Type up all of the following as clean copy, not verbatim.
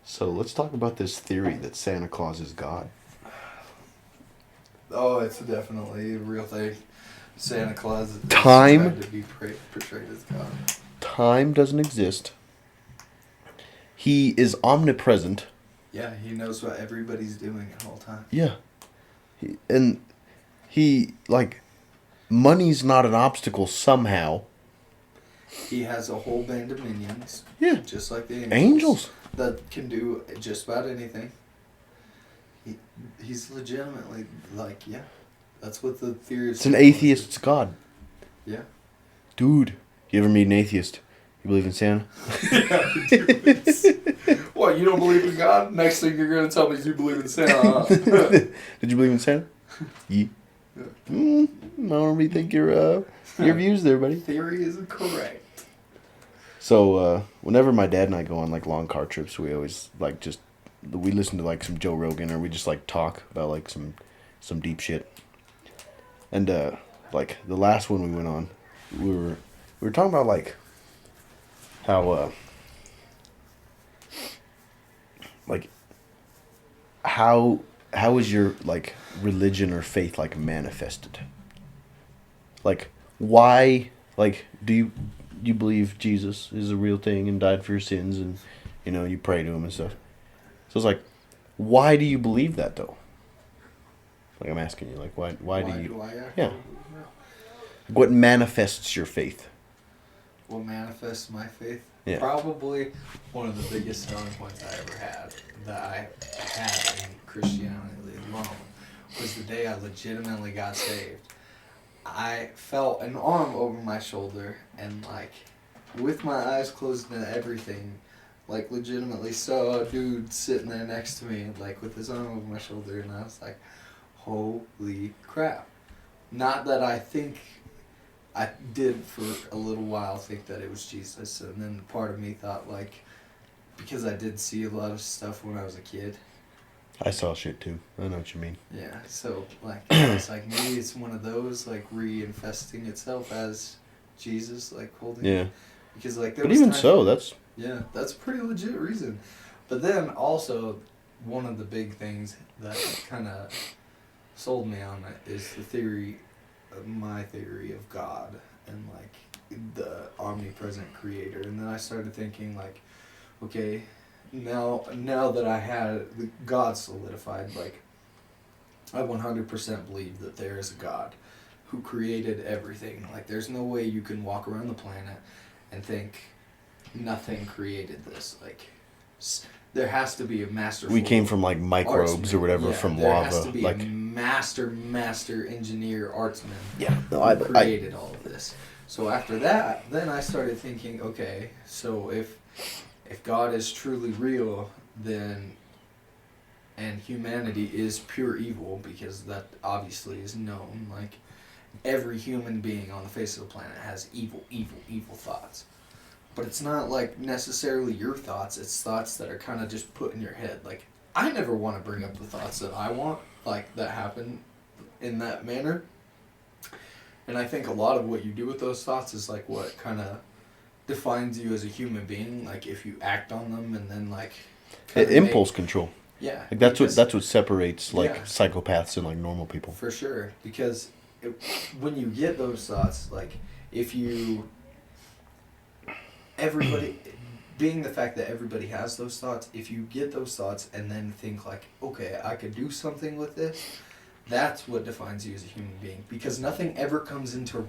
So let's talk about this theory that Santa Claus is God. Oh, it's definitely a real thing. Santa Claus is Time? trying to be portrayed as God. Time doesn't exist. He is omnipresent. Yeah, he knows what everybody's doing at all time. Yeah. And he, like, money's not an obstacle somehow. He has a whole band of minions. Yeah. Just like the angels. Angels. That can do just about anything. He's legitimately, like, yeah. That's what the theory of It's an Santa Claus atheist's God. Yeah. Dude, you ever meet an atheist? You believe in Santa? What, you don't believe in God? Next thing you're going to tell me is you believe in Santa, huh? Did you believe in Santa? Yeah. I don't rethink your views there, buddy. Theory is correct. So, whenever my dad and I go on, like, long car trips, we always, like, we listen to, like, some Joe Rogan, or we just, like, talk about, like, some deep shit. And, like, the last one we went on, we were talking about, like, how, like, how is your, like, religion or faith, like, manifested? Like, why, like, do you believe Jesus is a real thing and died for your sins, and, you know, you pray to him and stuff? So it's like, why do you believe that, though? Like, I'm asking you, like, why do you... Yeah. What manifests your faith? What manifests my faith? Yeah. Probably one of the biggest selling points I ever had, that I had in Christianity alone, was the day I legitimately got saved. I felt an arm over my shoulder, and, like, with my eyes closed and everything, like, legitimately saw a dude sitting there next to me, like, with his arm over my shoulder, and I was like, holy crap. Not that I did for a little while think that it was Jesus, and then part of me thought, like, because I did see a lot of stuff when I was a kid. I saw shit, too. I know what you mean. Yeah, so, like, it's like, maybe it's one of those, like, reinfesting itself as Jesus, like, holding Yeah. it. Because, like, there But was even time, so, that's... yeah, that's a pretty legit reason. But then, also, one of the big things that kind of sold me on it is my theory of God and, like, the omnipresent creator. And then I started thinking, like, okay, now that I had God solidified, like, I 100% believe that there is a God who created everything. Like, there's no way you can walk around the planet and think nothing created this. Like, there has to be a masterful... We came from, like, microbes or whatever, from there lava. There has to be like, a master engineer, artsman who created all of this. So after that, then I started thinking, okay, so if God is truly real, then, and humanity is pure evil, because that obviously is known, like, every human being on the face of the planet has evil thoughts. But it's not, like, necessarily your thoughts, it's thoughts that are kind of just put in your head. Like, I never want to bring up the thoughts that I want, like, that happen in that manner. And I think a lot of what you do with those thoughts is, like, what kind of defines you as a human being, like, if you act on them and then, like... impulse control. Yeah. Like, that's what separates, like, psychopaths and, like, normal people. For sure. Because when you get those thoughts, like, if you... Everybody... being the fact that everybody has those thoughts, if you get those thoughts and then think, like, okay, I could do something with this, that's what defines you as a human being. Because nothing ever comes into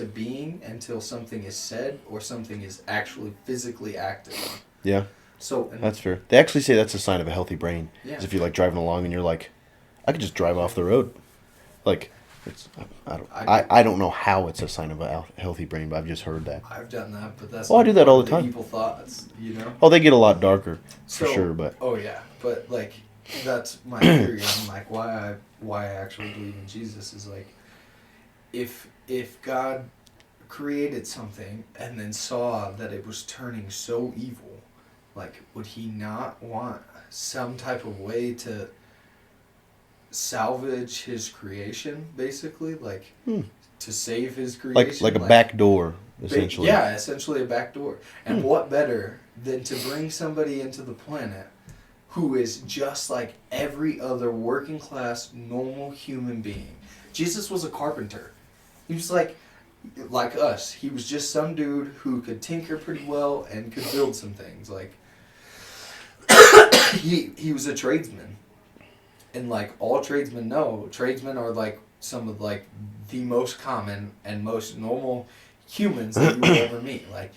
being until something is said or something is actually physically acted on. Yeah. So that's fair. They actually say that's a sign of a healthy brain. Yeah. Is if you're, like, driving along and you're like, I could just drive off the road. Like, I don't know how it's a sign of a healthy brain, but I've just heard that. I've done that, but that's... I do that all the time. Evil thoughts, you know? Oh, they get a lot darker, for sure, but... Oh, yeah. But, like, that's my theory on, like, why I actually believe in Jesus is, like, if God created something and then saw that it was turning so evil, like, would he not want some type of way to salvage his creation, basically? Like, to save his creation. Like a back door, essentially. Yeah, essentially a back door. And what better than to bring somebody into the planet who is just like every other working class, normal human being. Jesus was a carpenter. He was like us. He was just some dude who could tinker pretty well and could build some things. Like he was a tradesman. And like all tradesmen know, tradesmen are like some of like the most common and most normal humans that you will ever meet. Like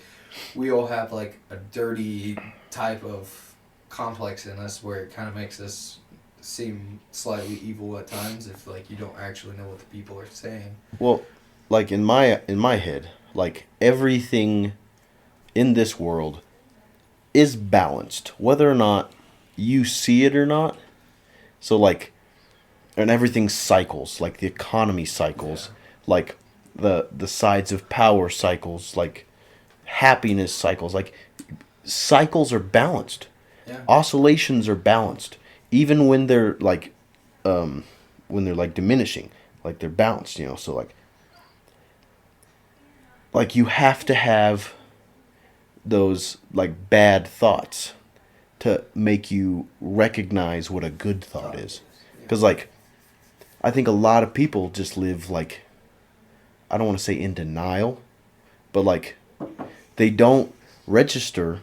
we all have like a dirty type of complex in us where it kind of makes us seem slightly evil at times if like you don't actually know what the people are saying. Well, like in my head, like everything in this world is balanced, whether or not you see it or not. So like, and everything cycles, like the economy cycles, like the sides of power cycles, like happiness cycles, like cycles are balanced. Yeah. Oscillations are balanced, even when they're like diminishing, like they're balanced, you know. So like you have to have those like bad thoughts to make you recognize what a good thought is. Because like I think a lot of people just live like, I don't want to say in denial, but like they don't register,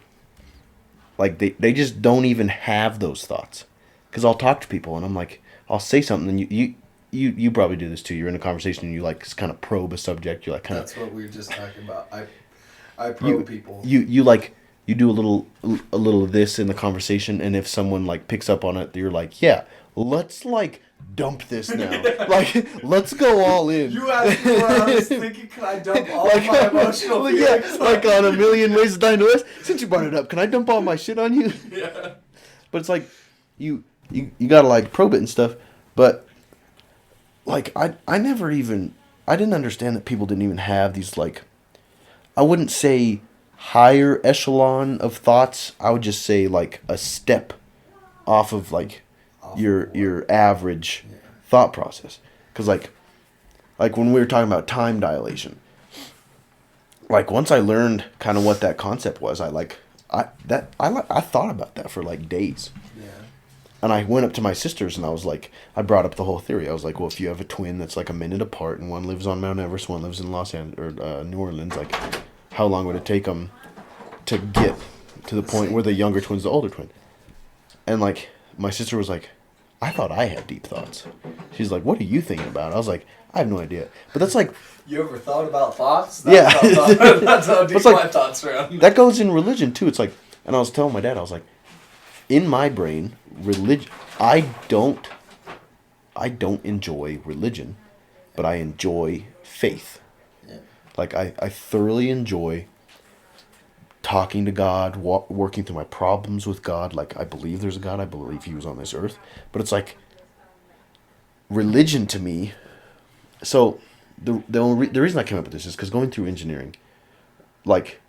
like they just don't even have those thoughts. Because I'll talk to people and I'm like, I'll say something and you probably do this too. You're in a conversation and you like kind of probe a subject. You like kind of. That's what we were just talking about. I probe people. You like you do a little of this in the conversation, and if someone like picks up on it, you're like, yeah, let's like dump this now. Like let's go all in. You asked me what I was thinking. Can I dump all of my emotional feelings? Yeah, like on A Million Ways to Die in the West. Since you brought it up, can I dump all my shit on you? Yeah. But it's like you gotta like probe it and stuff. But like I didn't understand that people didn't even have these like, I wouldn't say higher echelon of thoughts. I would just say like a step off of like your average thought process. Because like when we were talking about time dilation, like once I learned kind of what that concept was, I thought about that for like days. Yeah. And I went up to my sisters and I was like, I brought up the whole theory. I was like, well, if you have a twin that's like a minute apart and one lives on Mount Everest, one lives in Los Angeles or New Orleans, like how long would it take them to get to the point where the younger twin's the older twin? And like my sister was like, I thought I had deep thoughts. She's like, what are you thinking about? I was like, I have no idea. But that's like, you ever thought about thoughts? Yeah. That's how deep like, my thoughts run. That goes in religion too. It's like, and I was telling my dad, I was like, in my brain, religion, I don't enjoy religion, but I enjoy faith. Yeah. Like I thoroughly enjoy talking to God, working through my problems with God. Like I believe there's a God. I believe he was on this earth. But it's like religion to me. So the reason I came up with this is because going through engineering, like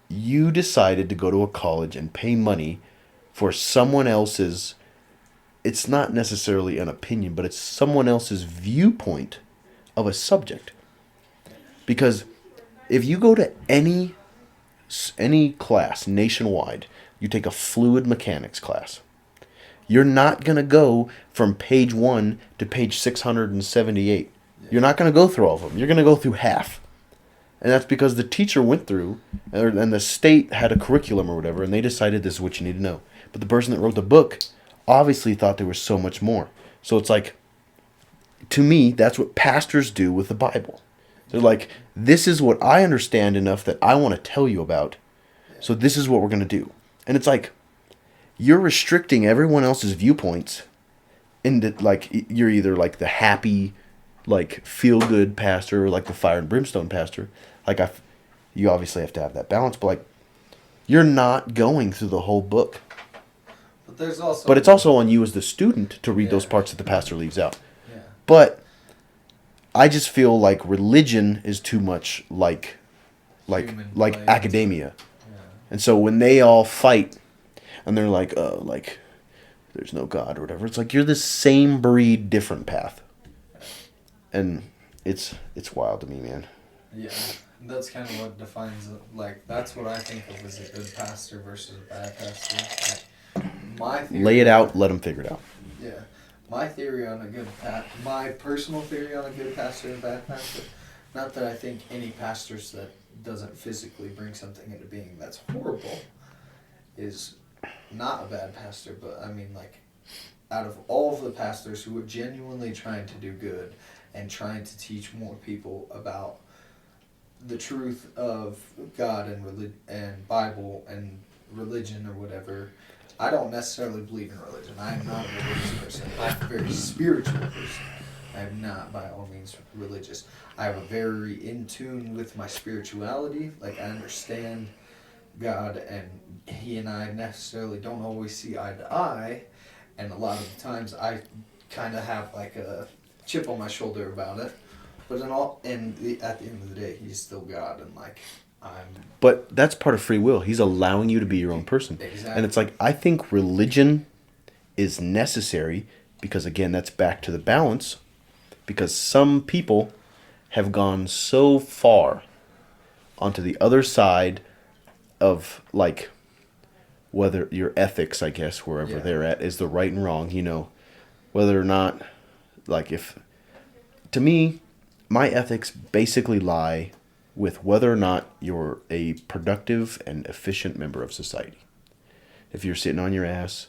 you decided to go to a college and pay money for someone else's, it's not necessarily an opinion, but it's someone else's viewpoint of a subject. Because if you go to any class nationwide, you take a fluid mechanics class, you're not going to go from page 1 to page 678. You're not going to go through all of them. You're going to go through half. And that's because the teacher went through, and the state had a curriculum or whatever, and they decided this is what you need to know. But the person that wrote the book obviously thought there was so much more. So it's like, to me, that's what pastors do with the Bible. They're like, this is what I understand enough that I want to tell you about, so this is what we're going to do. And it's like, you're restricting everyone else's viewpoints into, like, you're either like the happy, like, feel-good pastor or like the fire and brimstone pastor. Like, you obviously have to have that balance, but like, you're not going through the whole book. But it's also on you as the student to read those parts that the pastor leaves out. Yeah. But I just feel like religion is too much like academia. Yeah. And so when they all fight and they're like, like there's no God or whatever, it's like you're the same breed, different path. And it's wild to me, man. Yeah, that's kind of what defines it. Like, that's what I think of as a good pastor versus a bad pastor. Like, my theory. Lay it out, let them figure it out. Yeah, my theory on a good my personal theory on a good pastor and a bad pastor. Not that I think any pastors that doesn't physically bring something into being that's horrible is not a bad pastor, but I mean, like, out of all of the pastors who are genuinely trying to do good and trying to teach more people about the truth of God and and Bible and religion or whatever, I don't necessarily believe in religion. I am not a religious person. I'm a very spiritual person. I am not by all means religious. I am very in tune with my spirituality. Like, I understand God, and He and I necessarily don't always see eye to eye, and a lot of the times I kind of have like a chip on my shoulder about it. But at the end of the day, He's still God, and like, I'm. But that's part of free will. He's allowing you to be your own person. Exactly. And it's like, I think religion is necessary because, again, that's back to the balance. Because some people have gone so far onto the other side of, like, whether your ethics, I guess, wherever they're at, is the right and wrong, whether or not, like, if, to me, my ethics basically lie with whether or not you're a productive and efficient member of society. If you're sitting on your ass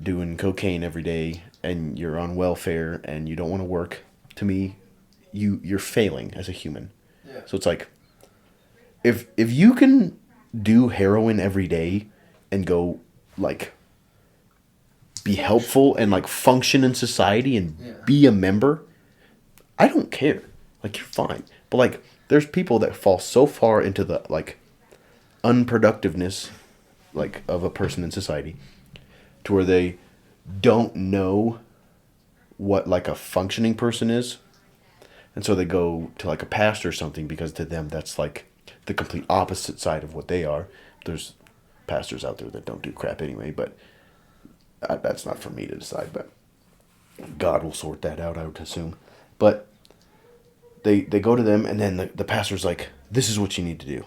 doing cocaine every day and you're on welfare and you don't want to work, to me, you're failing as a human. Yeah. So it's like, if you can do heroin every day and go, like, be helpful and, like, function in society and be a member, I don't care. Like, you're fine. But, like, there's people that fall so far into the, like, unproductiveness, like, of a person in society to where they don't know what, like, a functioning person is. And so they go to, like, a pastor or something because to them that's, like, the complete opposite side of what they are. There's pastors out there that don't do crap anyway, but that's not for me to decide. But God will sort that out, I would assume. But they go to them, and then the pastor's like, this is what you need to do.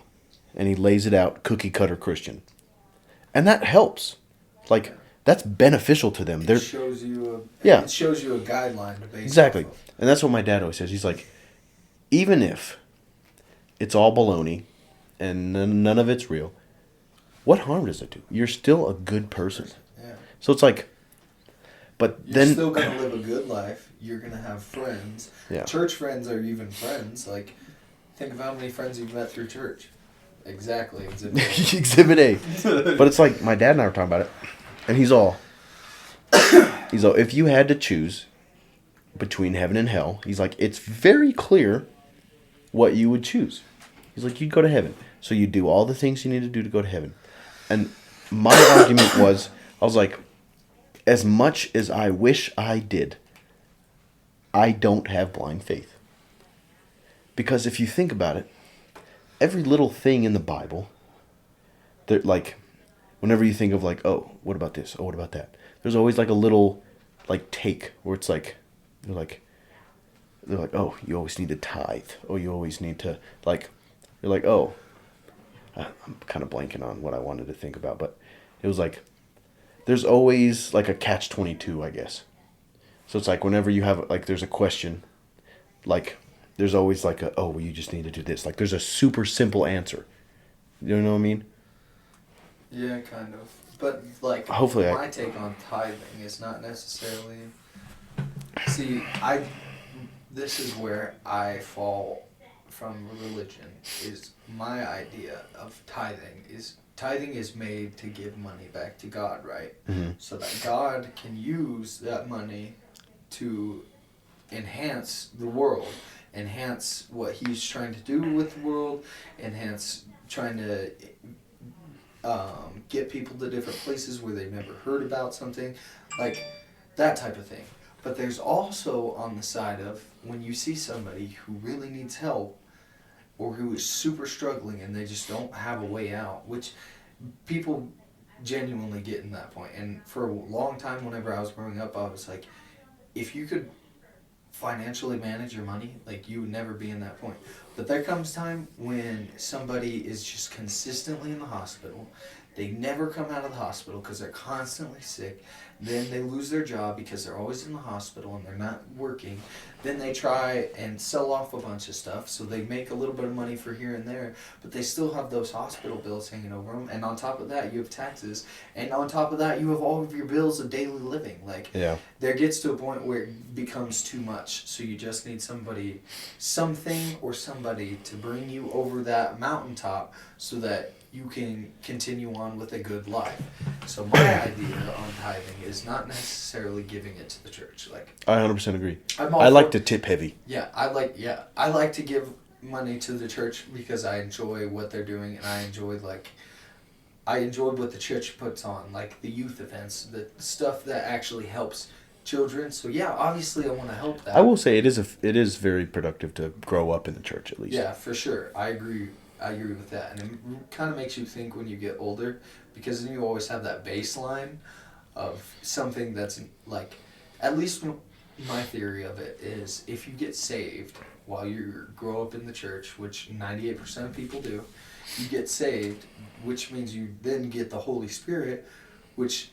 And he lays it out, cookie cutter Christian. And that helps. Like, that's beneficial to them. It shows you it shows you a guideline to base exactly. off of. And that's what my dad always says. He's like, even if it's all baloney and none of it's real, what harm does it do? You're still a good person. Yeah. So it's like, but you're then still gonna live a good life. You're gonna have friends. Yeah. Church friends are even friends. Like, think of how many friends you've met through church. Exactly. Exhibit A. Exhibit A. But it's like, my dad and I were talking about it, and he's all, if you had to choose between heaven and hell, he's like, it's very clear what you would choose. He's like, you'd go to heaven. So you do all the things you need to do to go to heaven. And my argument was, I was like, as much as I wish I did, I don't have blind faith. Because if you think about it, every little thing in the Bible, like, whenever you think of, like, oh, what about this? Oh, what about that? There's always, like, a little, like, take where it's like, they're like, oh, you always need to tithe. Oh, you always need to, like, you're like, oh, I'm kind of blanking on what I wanted to think about, but it was like, there's always, like, a catch-22, I guess. So it's like, whenever you have, like, there's a question, like, there's always, like, oh, well, you just need to do this. Like, there's a super simple answer. You know what I mean? Yeah, kind of. But, like, Hopefully my take on tithing is not necessarily... See, this is where I fall from religion, is my idea of tithing is made to give money back to God, right? Mm-hmm. So that God can use that money to enhance the world, enhance what He's trying to do with the world, enhance trying to get people to different places where they've never heard about something, like that type of thing. But there's also on the side of when you see somebody who really needs help or who is super struggling and they just don't have a way out, which people genuinely get in that point. And for a long time, whenever I was growing up, I was like, if you could financially manage your money, like you would never be in that point. But there comes time when somebody is just consistently in the hospital. They never come out of the hospital because they're constantly sick. Then they lose their job because they're always in the hospital and they're not working. Then they try and sell off a bunch of stuff, so they make a little bit of money for here and there, but they still have those hospital bills hanging over them. And on top of that, you have taxes. And on top of that, you have all of your bills of daily living. Like, Yeah. there gets to a point where it becomes too much. So you just need something or somebody to bring you over that mountaintop so that you can continue on with a good life. So my idea on tithing is not necessarily giving it to the church. Like, I 100% agree. I'm all I like for- to tip heavy. I like to give money to the church because I enjoy what they're doing, and I enjoy what the church puts on, like the youth events, the stuff that actually helps children. So yeah, obviously I want to help that. I will say it is very productive to grow up in the church, at least. Yeah, for sure. I agree with that. And it kind of makes you think when you get older, because then you always have that baseline of something that's like, at least my theory of it is, if you get saved while you grow up in the church, which 98% of people do, you get saved, which means you then get the Holy Spirit, which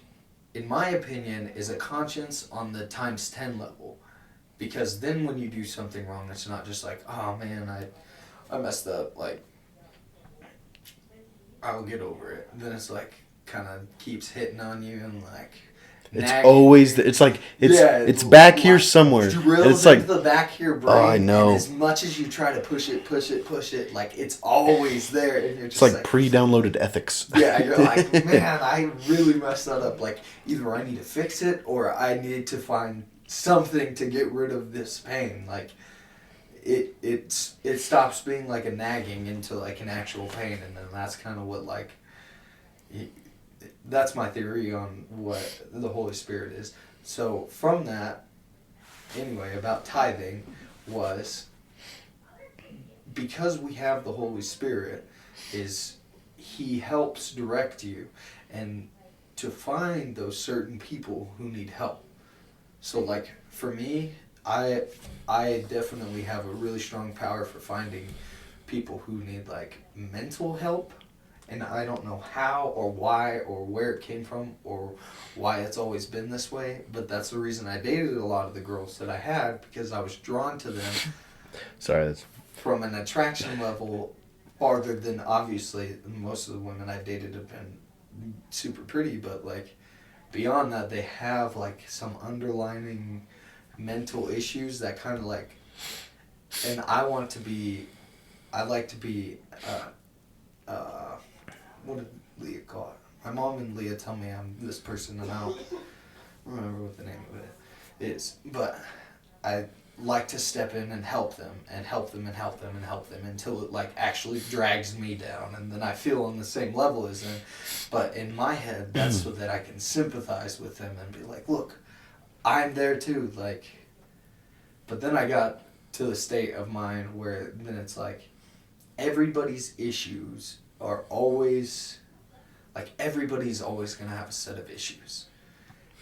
in my opinion is a conscience on the times 10 level. Because then when you do something wrong, it's not just like, oh man, I messed up, like, I'll get over it. Then it's like, kind of keeps hitting on you and like, it's always it's back here somewhere. Drills it's like into the back of your brain. Oh, I know. And as much as you try to push it, like it's always there. And you're just it's like pre-downloaded ethics. Yeah, you're like, man, I really messed that up. Like, either I need to fix it or I need to find something to get rid of this pain. Like, it stops being like a nagging into like an actual pain, and then that's kind of what like. That's my theory on what the Holy Spirit is. So from that, anyway, about tithing was, because we have the Holy Spirit, is He helps direct you and to find those certain people who need help. So like for me, I definitely have a really strong power for finding people who need like mental help. And I don't know how or why or where it came from or why it's always been this way. But that's the reason I dated a lot of the girls that I had, because I was drawn to them. Sorry, that's... From an attraction level farther than, obviously, most of the women I dated have been super pretty. But, like, beyond that, they have, like, some underlining mental issues that kind of, like... And I like to be... what did Leah call it? My mom and Leah tell me I'm this person, and I don't remember what the name of it is. But I like to step in and help them, and help them, and help them, and help them until it like actually drags me down, and then I feel on the same level as them. But in my head, that's so that I can sympathize with them and be like, look, I'm there too. Like, but then I got to the state of mind where then it's like everybody's issues are always, like, everybody's always going to have a set of issues.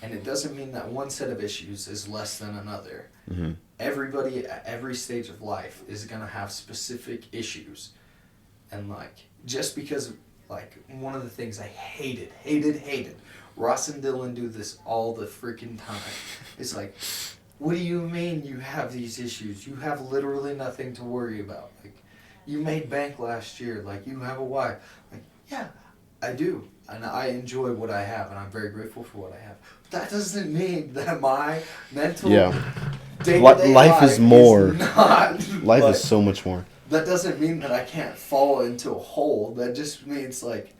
And it doesn't mean that one set of issues is less than another. Mm-hmm. Everybody at every stage of life is going to have specific issues. And, like, just because, like, one of the things I hated, Ross and Dylan do this all the freaking time. It's like, what do you mean you have these issues? You have literally nothing to worry about. Like, you made bank last year, like, you have a wife. Like, yeah, I do. And I enjoy what I have, and I'm very grateful for what I have. But that doesn't mean that my mental day-to-day life is more. Not, life is so much more. That doesn't mean that I can't fall into a hole. That just means, like,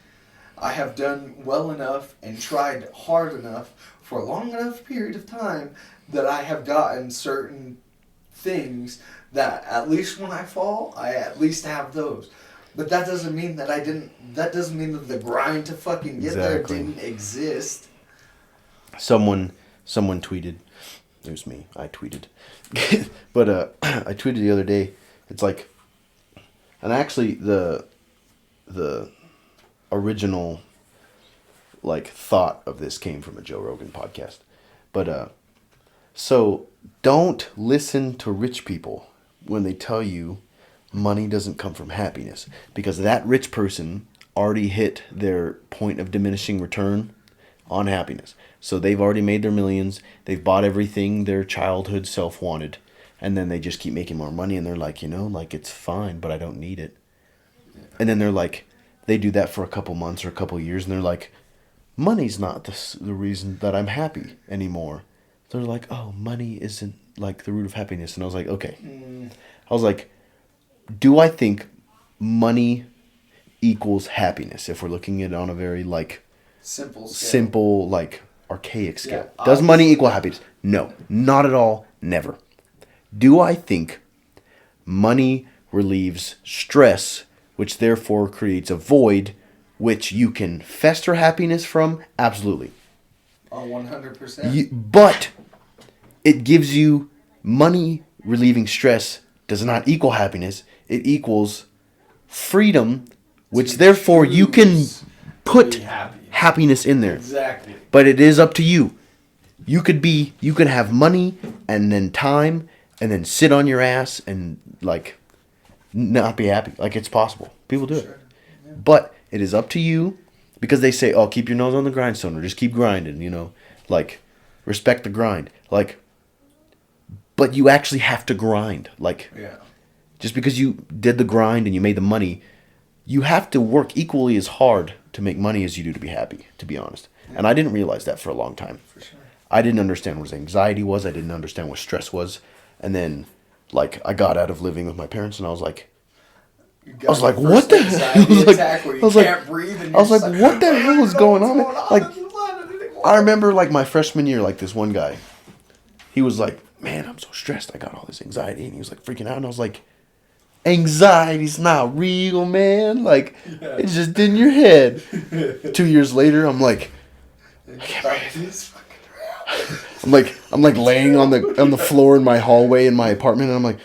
I have done well enough and tried hard enough for a long enough period of time that I have gotten certain things that at least when I fall, I at least have those. But that doesn't mean that that doesn't mean that the grind to fucking get there didn't exist. Someone tweeted, it was me, I tweeted. But I tweeted the other day, it's like, and actually the original, like, thought of this came from a Joe Rogan podcast. But So don't listen to rich people when they tell you money doesn't come from happiness, because that rich person already hit their point of diminishing return on happiness. So they've already made their millions, they've bought everything their childhood self wanted, and then they just keep making more money and they're like, like it's fine, but I don't need it. And then they're like, they do that for a couple months or a couple years and they're like, money's not the reason that I'm happy anymore. They're like, oh, money isn't like the root of happiness. And I was like, okay. I was like, do I think money equals happiness if we're looking at it on a very like simple like archaic scale? Yeah, Does money equal happiness? No, not at all. Never. Do I think money relieves stress, which therefore creates a void which you can fester happiness from? Absolutely. Oh, 100%. But it gives you money relieving stress does not equal happiness. It equals freedom, which therefore you can put happiness in there. Exactly. But it is up to you. You could have money and then time and then sit on your ass and like not be happy. Like it's possible. People do it. Yeah. But it is up to you, because they say, oh, keep your nose on the grindstone or just keep grinding, like respect the grind. Like, but you actually have to grind. Like, yeah. Just because you did the grind and you made the money, you have to work equally as hard to make money as you do to be happy, to be honest. Yeah. And I didn't realize that for a long time. For sure. I didn't understand what anxiety was. I didn't understand what stress was. And then, like, I got out of living with my parents and I was like, what the hell? What the hell is going on? Like, I remember, like, my freshman year, like, this one guy, he was like, man, I'm so stressed. I got all this anxiety. And he was, like, freaking out. And I was like, anxiety's not real, man. Like, it's just in your head. 2 years later, I'm like, I'm like laying on the floor in my hallway in my apartment, and I'm like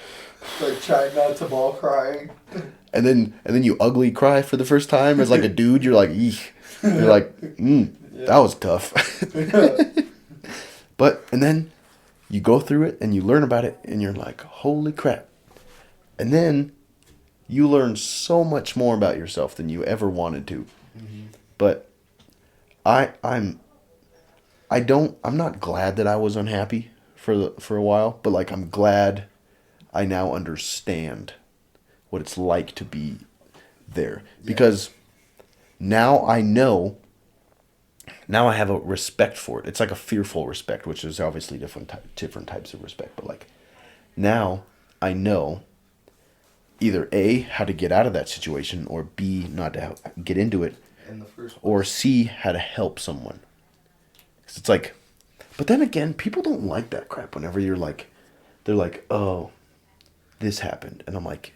trying not to ball crying. And then you ugly cry for the first time as like a dude. You're like, eek. You're like, that was tough. And then you go through it and you learn about it and you're like, holy crap. And then you learn so much more about yourself than you ever wanted to. Mm-hmm. But I'm not glad that I was unhappy for a while, but like I'm glad I now understand what it's like to be there. Because now I know, now I have a respect for it. It's like a fearful respect, which is obviously different types of respect. But like now I know either A, how to get out of that situation, or B, not to get into it, in the first place. Or C, how to help someone. Because it's like, but then again, people don't like that crap whenever you're like, they're like, oh, this happened. And I'm like,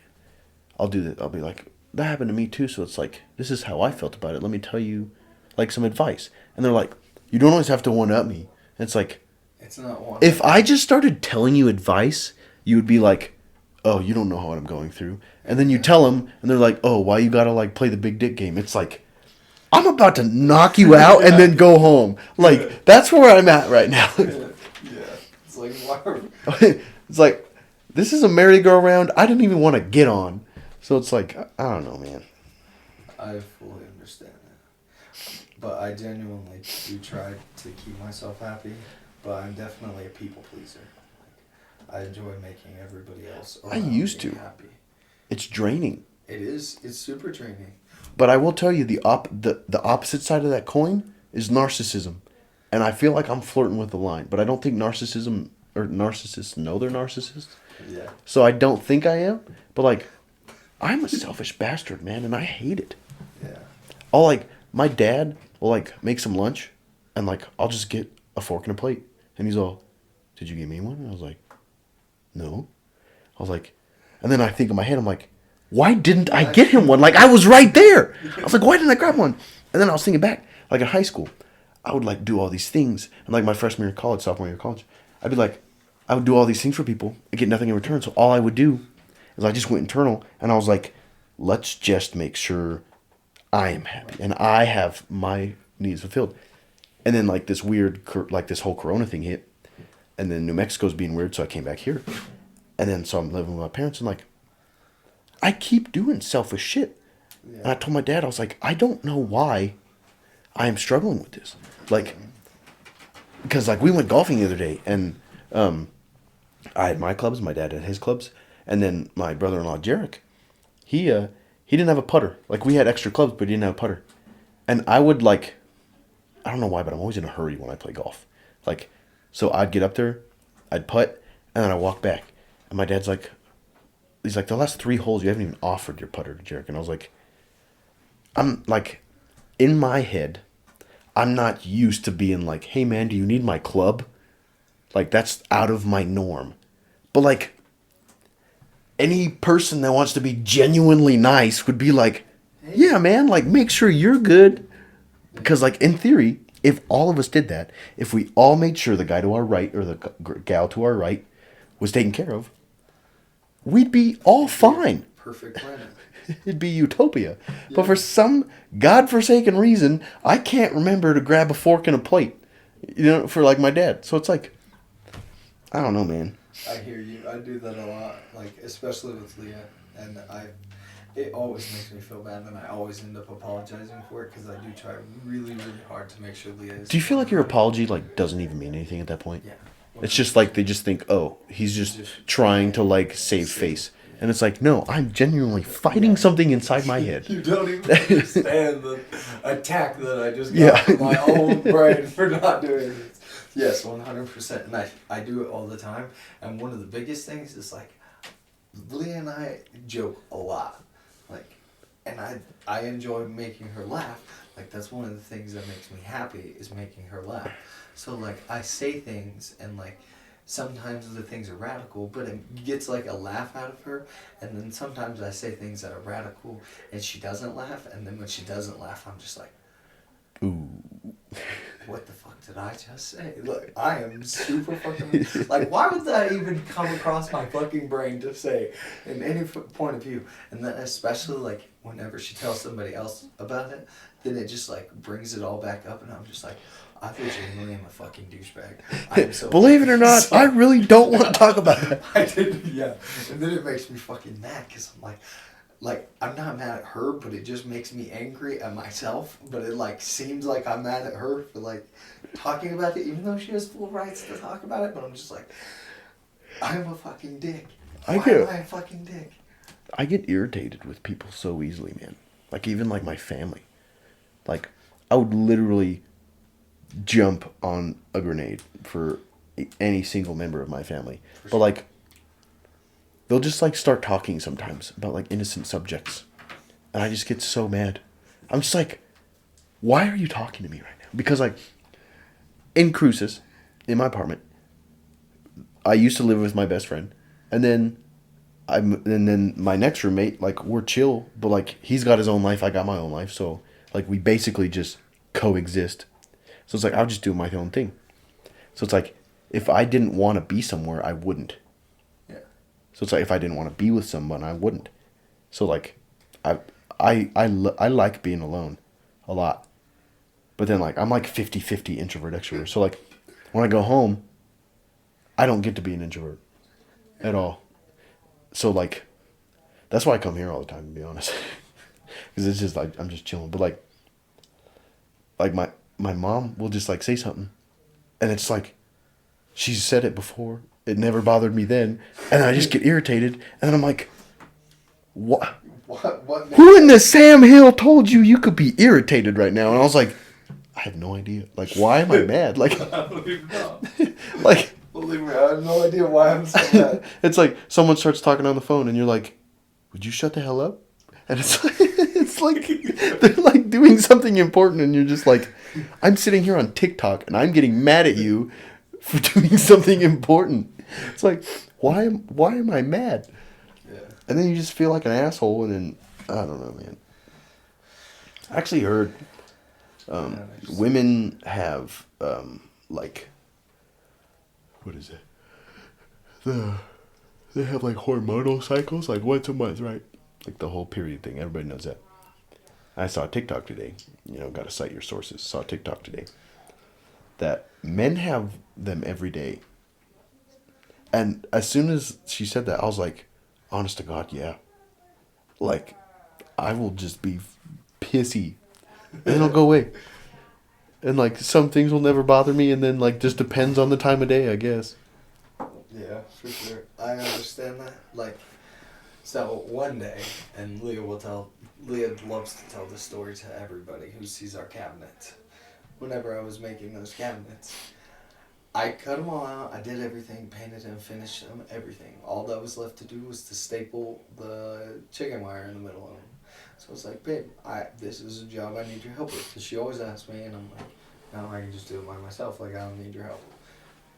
I'll do that. I'll be like, that happened to me too. So it's like, this is how I felt about it. Let me tell you like some advice. And they're like, you don't always have to one up me. And it's like, it's not one. If I just started telling you advice, you would be like, oh, you don't know what I'm going through. And then you tell them and they're like, oh, why you gotta like play the big dick game? It's like, I'm about to knock you out and then go home. Like, that's where I'm at right now. It's like, it's like, this is a merry-go-round I didn't even want to get on. So it's like, I don't know, man. I fully understand that. But I genuinely do try to keep myself happy. But I'm definitely a people pleaser. I enjoy making everybody else around me happy. It's draining. It is. It's super draining. But I will tell you, the opposite side of that coin is narcissism. And I feel like I'm flirting with the line. But I don't think narcissists know they're narcissists. Yeah. So I don't think I am. But like, I'm a selfish bastard, man, and I hate it. Yeah. My dad will like make some lunch, and like I'll just get a fork and a plate, and he's all, "Did you give me one?" And I was like, "No." I was like, and then I think in my head, I'm like, why didn't I get him one? Like, I was right there. I was like, why didn't I grab one? And then I was thinking back, like in high school, I would like do all these things. And like my freshman year of college, sophomore year of college, I would do all these things for people and get nothing in return. So all I would do is I just went internal and I was like, let's just make sure I am happy and I have my needs fulfilled. And then like this weird, like this whole Corona thing hit. And then New Mexico's being weird, so I came back here. And then so I'm living with my parents, and like, I keep doing selfish shit. Yeah. And I told my dad, I was like, I don't know why I am struggling with this. Like, because like we went golfing the other day, and I had my clubs, my dad had his clubs, and then my brother-in-law Jarek, he didn't have a putter. Like we had extra clubs, but he didn't have a putter. And I would like, I don't know why, but I'm always in a hurry when I play golf. Like, so I'd get up there, I'd putt, and then I walk back. And my dad's like, he's like, the last 3 holes you haven't even offered your putter to Jarek. And I was like, I'm like, in my head, I'm not used to being like, hey man, do you need my club? Like, that's out of my norm. But like, any person that wants to be genuinely nice would be like, yeah man, like make sure you're good. Because like, in theory, if all of us did that, if we all made sure the guy to our right or the gal to our right was taken care of, we'd be all fine. Perfect planet. It'd be utopia. Yeah. But for some godforsaken reason, I can't remember to grab a fork and a plate. You know, for like my dad. So it's like, I don't know, man. I hear you. I do that a lot, like especially with Leah, and it always makes me feel bad, and I always end up apologizing for it because I do try really, really hard to make sure Leah is. Do you feel like your apology like doesn't even mean anything at that point? Yeah. It's just like they just think, oh, he's just trying to like save face. And it's like, no, I'm genuinely fighting something inside my head. You don't even understand the attack that I just got from my own brain for not doing this. Yes, 100%. And I do it all the time. And one of the biggest things is like, Leah and I joke a lot. Like, and I enjoy making her laugh. Like, that's one of the things that makes me happy is making her laugh. So, like, I say things and, like, sometimes the things are radical, but it gets, like, a laugh out of her. And then sometimes I say things that are radical and she doesn't laugh. And then when she doesn't laugh, I'm just like, ooh. What the fuck did I just say? Like, I am super fucking... Like, why would that even come across my fucking brain to say in any point of view? And then especially, like, whenever she tells somebody else about it, then it just, like, brings it all back up. And I'm just like, I legitimately am a fucking douchebag. I am so Believe it or not, I really don't want to talk about it. I did, yeah. And then it makes me fucking mad because I'm like, I'm not mad at her, but it just makes me angry at myself. But it, like, seems like I'm mad at her for, like, talking about it, even though she has full rights to talk about it. But I'm just like, I'm a fucking dick. Why am I a fucking dick? I get irritated with people so easily, man. Like, even, like, my family. Like, I would literally jump on a grenade for any single member of my family. But, like, they'll just, like, start talking sometimes about, like, innocent subjects. And I just get so mad. I'm just like, why are you talking to me right now? Because, like, in Cruces, in my apartment, I used to live with my best friend. And then my next roommate, like, we're chill. But, like, he's got his own life, I got my own life. So, like, we basically just coexist. So it's like, I'll just do my own thing. So it's like, if I didn't want to be somewhere, I wouldn't. So it's like, if I didn't want to be with someone, I wouldn't. So like, I like being alone a lot. But then like, I'm like 50-50 introvert extrovert. So like, when I go home, I don't get to be an introvert at all. So like, that's why I come here all the time, to be honest. Because it's just like, I'm just chilling. But like my mom will just like say something. And it's like, she's said it before. It never bothered me then. And I just get irritated. And then I'm like, what? Who in the Sam Hill told you could be irritated right now? And I was like, I have no idea. Like, why am I mad? Like, I don't even know. Like, believe me, I have no idea why I'm so mad. It's like someone starts talking on the phone and you're like, would you shut the hell up? And it's like they're like doing something important and you're just like, I'm sitting here on TikTok and I'm getting mad at you for doing something important. It's like, why am I mad? Yeah. And then you just feel like an asshole, and then I don't know, man. I actually heard women have like, what is it? They have like hormonal cycles, like once a month, right? Like the whole period thing. Everybody knows that. I saw a TikTok today. You know, got to cite your sources. Saw a TikTok today that men have them every day, And as soon as she said that, I was like, honest to God, yeah. Like, I will just be pissy. And then I'll go away. And, like, some things will never bother me, and then, like, just depends on the time of day, I guess. Yeah, for sure. I understand that. Like, so one day, and Leah loves to tell this story to everybody who sees our cabinets. Whenever I was making those cabinets, I cut them all out. I did everything, painted them, finished them, everything. All that was left to do was to staple the chicken wire in the middle of them. So I was like, babe, this is a job I need your help with. Because she always asks me, and I'm like, no, I can just do it by myself. Like, I don't need your help.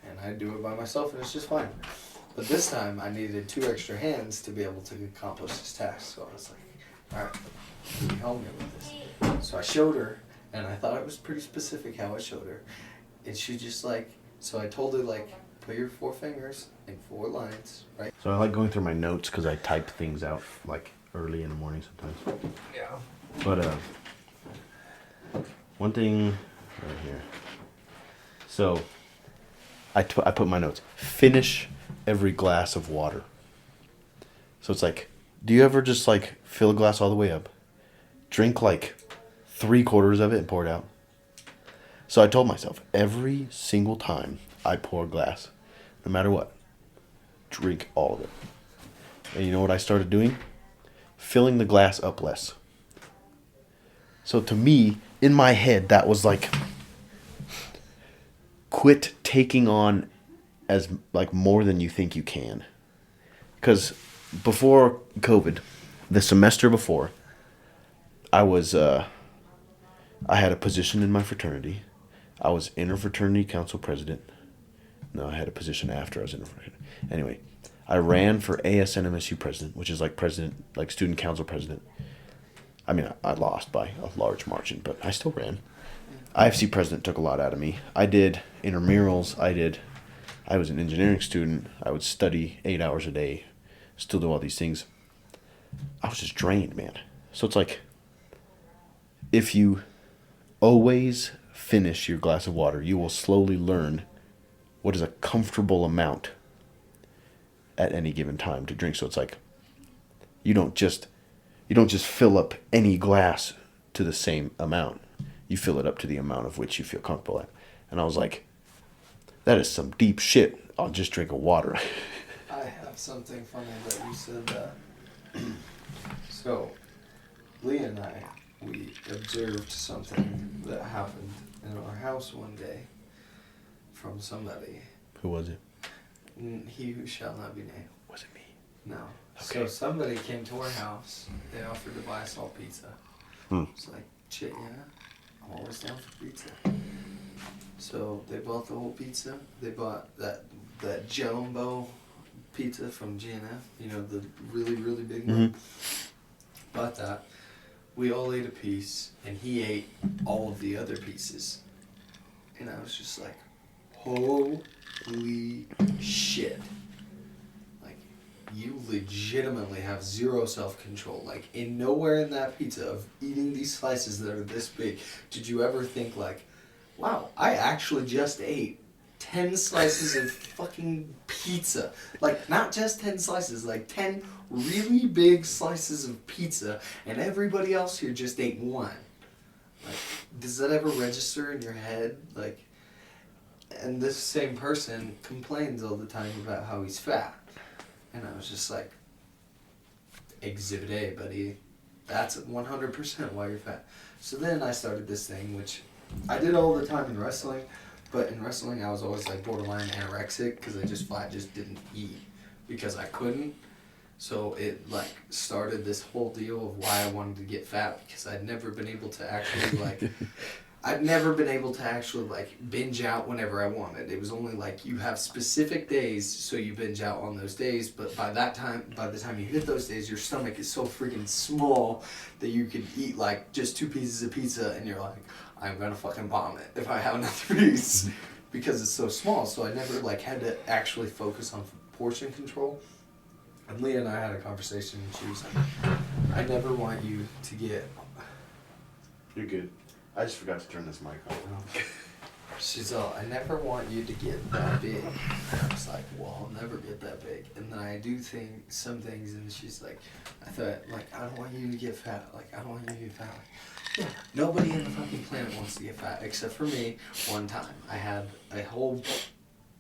And I do it by myself, and it's just fine. But this time, I needed 2 extra hands to be able to accomplish this task. So I was like, all right, can you help me with this? So I showed her, and I thought it was pretty specific how I showed her. And she just like, so I told her, like, put your 4 fingers in 4 lines, right? So I like going through my notes because I type things out, like, early in the morning sometimes. Yeah. But, one thing right here. So, I put my notes. Finish every glass of water. So it's like, do you ever just, like, fill a glass all the way up, drink, like, 3/4 of it and pour it out? So I told myself, every single time I pour a glass, no matter what, drink all of it. And you know what I started doing? Filling the glass up less. So to me, in my head, that was like, quit taking on as, like, more than you think you can. Because before COVID, the semester before, I had a position in my fraternity. I was interfraternity council president. No, I had a position after I was interfraternity. Anyway, I ran for ASNMSU president, which is like president, like student council president. I mean, I lost by a large margin, but I still ran. IFC president took a lot out of me. I did intramurals. I was an engineering student. I would study 8 hours a day, still do all these things. I was just drained, man. So it's like, if you always finish your glass of water, you will slowly learn what is a comfortable amount at any given time to drink. So it's like, you don't just fill up any glass to the same amount. You fill it up to the amount of which you feel comfortable at. And I was like, that is some deep shit. I'll just drink a water. I have something funny that you said that. So, Leah and I, we observed something that happened in our house one day from somebody. Who was it? He who shall not be named. Was it me? No. Okay. So somebody came to our house. They offered to buy us all pizza. It's like, shit, yeah, I'm always down for pizza. So they bought the whole pizza. They bought that jumbo pizza from GNF. You know, the really, really big one. Bought that. We all ate a piece, and he ate all of the other pieces. And I was just like, holy shit. Like, you legitimately have zero self-control. Like, in nowhere in that pizza of eating these slices that are this big, did you ever think, like, wow, I actually just ate 10 slices of fucking pizza. Like, not just 10 slices, like 10 really big slices of pizza, and everybody else here just ate 1. Like, does that ever register in your head? Like, and this same person complains all the time about how he's fat. And I was just like, Exhibit A, buddy. That's 100% why you're fat. So then I started this thing, which I did all the time in wrestling, but in wrestling I was always like borderline anorexic because I just didn't eat because I couldn't. So it like started this whole deal of why I wanted to get fat, because I'd never been able to actually binge out whenever I wanted. It was only like you have specific days, so you binge out on those days, but by the time you hit those days, your stomach is so freaking small that you could eat like just 2 pieces of pizza and you're like, I'm gonna fucking vomit if I have another piece, because it's so small. So I never like had to actually focus on portion control. And Leah and I had a conversation, and she was like, I never want you to get... You're good. I just forgot to turn this mic on. She's all, I never want you to get that big. And I was like, well, I'll never get that big. And then I do some things, and she's like, I thought, like, I don't want you to get fat. Like, I don't want you to get fat. Like, yeah, nobody in the fucking planet wants to get fat except for me. One time, I had a whole,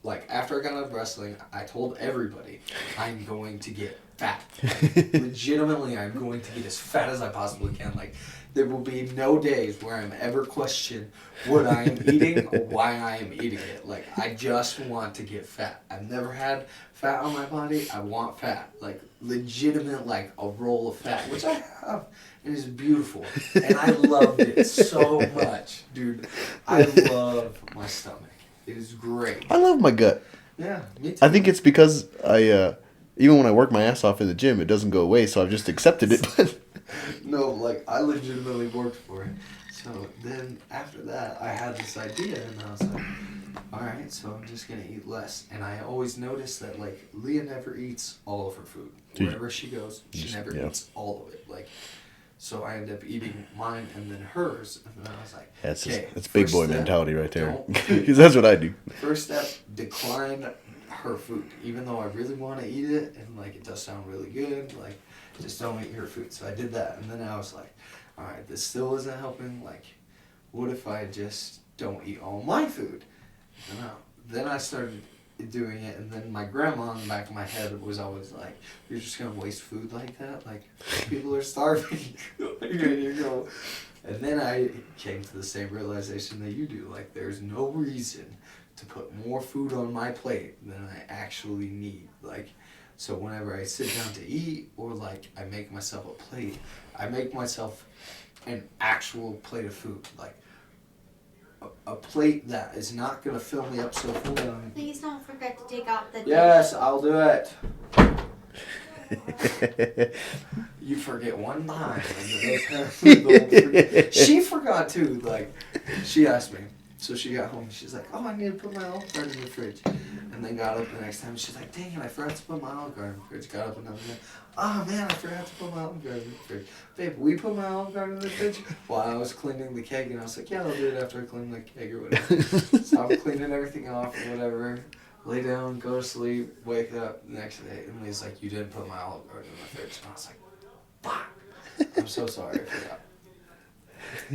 like, after I got out of wrestling, I told everybody, I'm going to get fat. Like, legitimately, I'm going to get as fat as I possibly can. Like, there will be no days where I'm ever questioned what I am eating or why I am eating it. Like, I just want to get fat. I've never had fat on my body. I want fat. Like, legitimate, like, a roll of fat, which I have. It is beautiful. And I loved it so much. Dude, I love my stomach. It is great. I love my gut. Yeah, me too. I think it's because even when I work my ass off in the gym, it doesn't go away, so I've just accepted it. No, like, I legitimately worked for it. So then after that, I had this idea, and I was like, alright, so I'm just going to eat less. And I always notice that, like, Leah never eats all of her food. Wherever she goes, she never eats all of it. Like, so I end up eating mine and then hers. And then I was like, that's big boy mentality right there. Because that's what I do. First step, decline her food. Even though I really want to eat it, and, like, it does sound really good, like, just don't eat her food. So I did that, and then I was like, alright, this still isn't helping. Like, what if I just don't eat all my food? And then I started doing it, and then my grandma in the back of my head was always like, you're just going to waste food like that? Like, people are starving. You go. And then I came to the same realization that you do. Like, there's no reason to put more food on my plate than I actually need. Like, so whenever I sit down to eat, or, like, I make myself a plate, I make myself an actual plate of food. Like, a plate that is not going to fill me up so full. Please don't forget to take out the dish. Yes, I'll do it. You forget one time. She forgot too. Like, she asked me. So she got home, she's like, oh, I need to put my Olive Garden in the fridge. And then got up the next time, she's like, dang it, I forgot to put my Olive Garden in the fridge. Got up another day, oh man, I forgot to put my Olive Garden in the fridge. Babe, we put my Olive Garden in the fridge while I was cleaning the keg, and I was like, yeah, I'll do it after I clean the keg or whatever. So I'm cleaning everything off or whatever, lay down, go to sleep, wake up the next day, and Lee's like, you didn't put my Olive Garden in the fridge. And I was like, fuck, I'm so sorry, I forgot.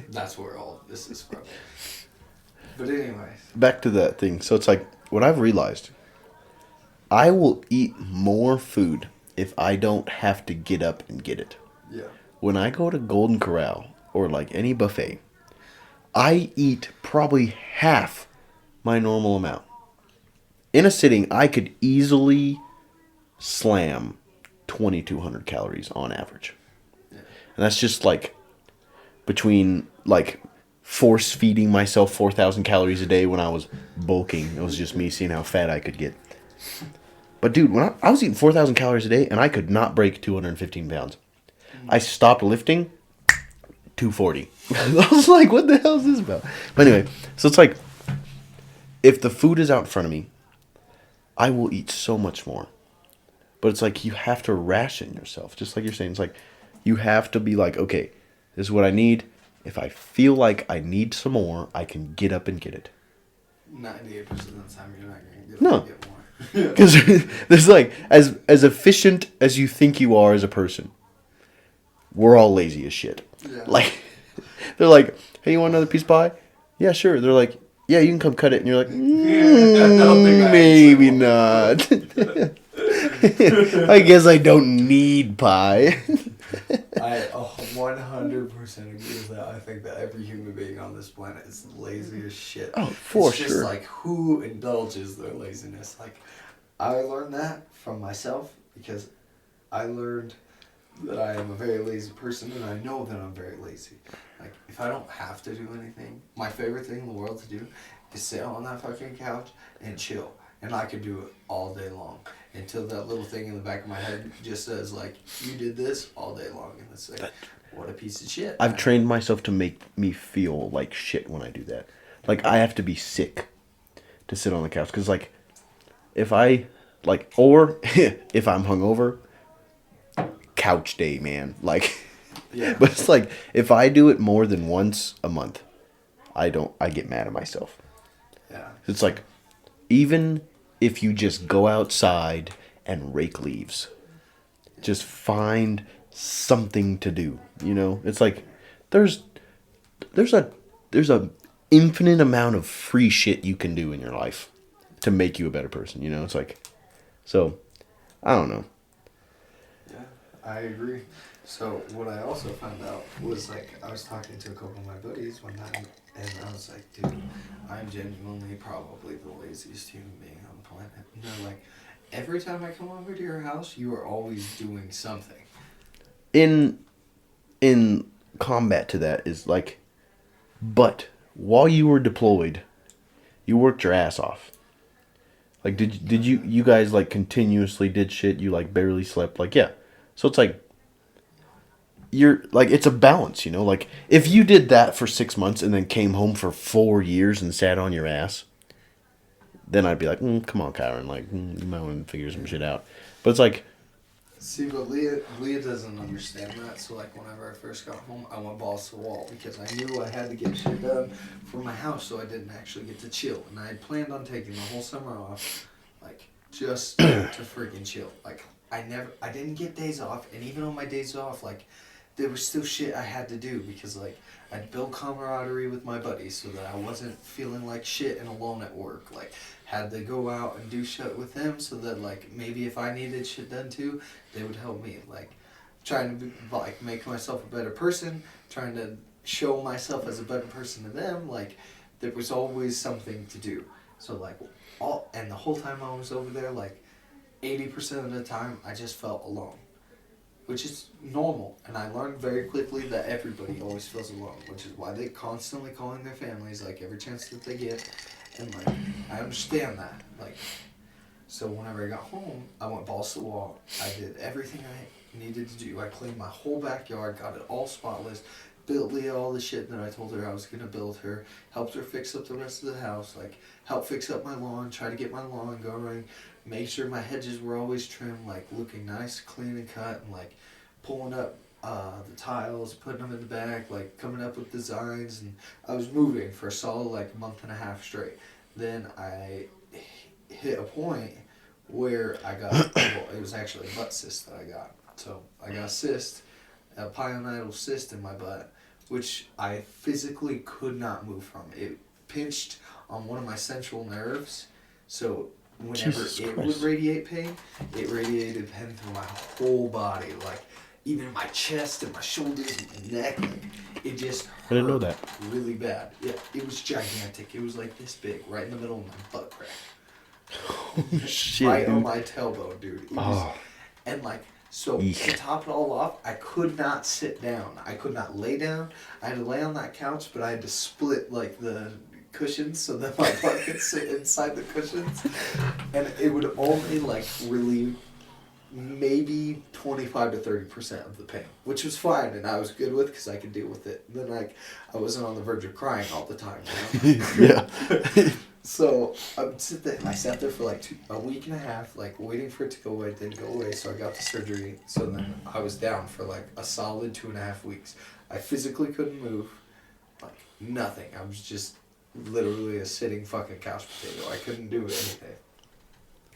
That's where all this is from. But anyways. Back to that thing. So it's like, what I've realized, I will eat more food if I don't have to get up and get it. Yeah. When I go to Golden Corral or like any buffet, I eat probably half my normal amount. In a sitting, I could easily slam 2,200 calories on average. Yeah. And that's just like between like force feeding myself 4,000 calories a day when I was bulking. It was just me seeing how fat I could get. But dude, when I was eating 4,000 calories a day and I could not break 215 pounds. I stopped lifting, 240. I was like, what the hell is this about? But anyway, so it's like, if the food is out in front of me, I will eat so much more. But it's like, you have to ration yourself. Just like you're saying, it's like, you have to be like, okay, this is what I need. If I feel like I need some more, I can get up and get it. 98% of the time, you're not going to get up and get more. Because there's like, as efficient as you think you are as a person, we're all lazy as shit. Yeah. Like, they're like, hey, you want another piece of pie? Yeah, sure. They're like, yeah, you can come cut it. And you're like, maybe not. I guess I don't need pie. I 100% agree with that. I think that every human being on this planet is lazy as shit. Oh, for sure. It's just like, who indulges their laziness? Like, I learned that from myself because I learned that I am a very lazy person, and I know that I'm very lazy. Like, if I don't have to do anything, my favorite thing in the world to do is sit on that fucking couch and chill. And I could do it all day long until that little thing in the back of my head just says, like, you did this all day long. And it's like, what a piece of shit. I've trained myself to make me feel like shit when I do that. Like, I have to be sick to sit on the couch. Because, like, if I, like, or if I'm hungover, couch day, man. Like, yeah. But it's like, if I do it more than once a month, I get mad at myself. Yeah. It's like, even if you just go outside and rake leaves, just find something to do. You know, it's like there's there's a there's a infinite amount of free shit you can do in your life to make you a better person. You know, it's like, so I don't know. Yeah, I agree. So what I also found out was like I was talking to a couple of my buddies one time, and I was like, dude, I'm genuinely probably the laziest human being on the planet. And they're like, every time I come over to your house, you are always doing something. In in combat to that is like, but while you were deployed, you worked your ass off. Like, did you guys like continuously did shit? You like barely slept. Like, yeah. So it's like, you're like, it's a balance, you know. Like, if you did that for 6 months and then came home for 4 years and sat on your ass, then I'd be like, come on, Kyron, like, you might want to figure some shit out. But it's like, See, but Leah doesn't understand that. So like whenever I first got home, I went balls to the wall because I knew I had to get shit done for my house, so I didn't actually get to chill. And I had planned on taking the whole summer off, like just to freaking chill. Like I didn't get days off, and even on my days off, like there was still shit I had to do because like I'd build camaraderie with my buddies so that I wasn't feeling like shit and alone at work. Like had to go out and do shit with them so that like maybe if I needed shit done too, they would help me. Like trying to be, like make myself a better person, trying to show myself as a better person to them. Like there was always something to do. So like the whole time I was over there, like 80% of the time I just felt alone, which is normal. And I learned very quickly that everybody always feels alone, which is why they constantly calling their families like every chance that they get. And like I understand that. Like so whenever I got home, I went balls to the wall. I did everything I needed to do. I cleaned my whole backyard, got it all spotless, built Leah all the shit that I told her I was gonna build her, helped her fix up the rest of the house, like helped fix up my lawn, try to get my lawn going, make sure my hedges were always trimmed, like looking nice, clean and cut, and like pulling up the tiles, putting them in the back, like coming up with designs, and I was moving for a solid like month and a half straight. Then I hit a point where I got, well, it was actually a butt cyst that I got. So I got a cyst, a pilonidal cyst in my butt, which I physically could not move from. It pinched on one of my central nerves, so whenever Jesus it Christ. would radiate pain, it radiated pain through my whole body, like even my chest and my shoulders and my neck. Like, it just hurt I didn't know that. really bad. Yeah, it was gigantic. It was like this big, right in the middle of my butt crack. Shit, Right on dude. my tailbone, dude. It was, Oh. and like, so Eek. to top it all off, I could not sit down. I could not lay down. I had to lay on that couch, but I had to split like the cushions so that my butt could sit inside the cushions, and it would only like relieve maybe 25 to 30% of the pain, which was fine and I was good with because I could deal with it. And then like I wasn't on the verge of crying all the time, you know? Yeah. So I sat there for like a week and a half, like waiting for it to go away. It didn't go away, so I got the surgery. So then I was down for like a solid 2.5 weeks. I physically couldn't move, like nothing. I was just literally a sitting fucking couch potato. I couldn't do anything.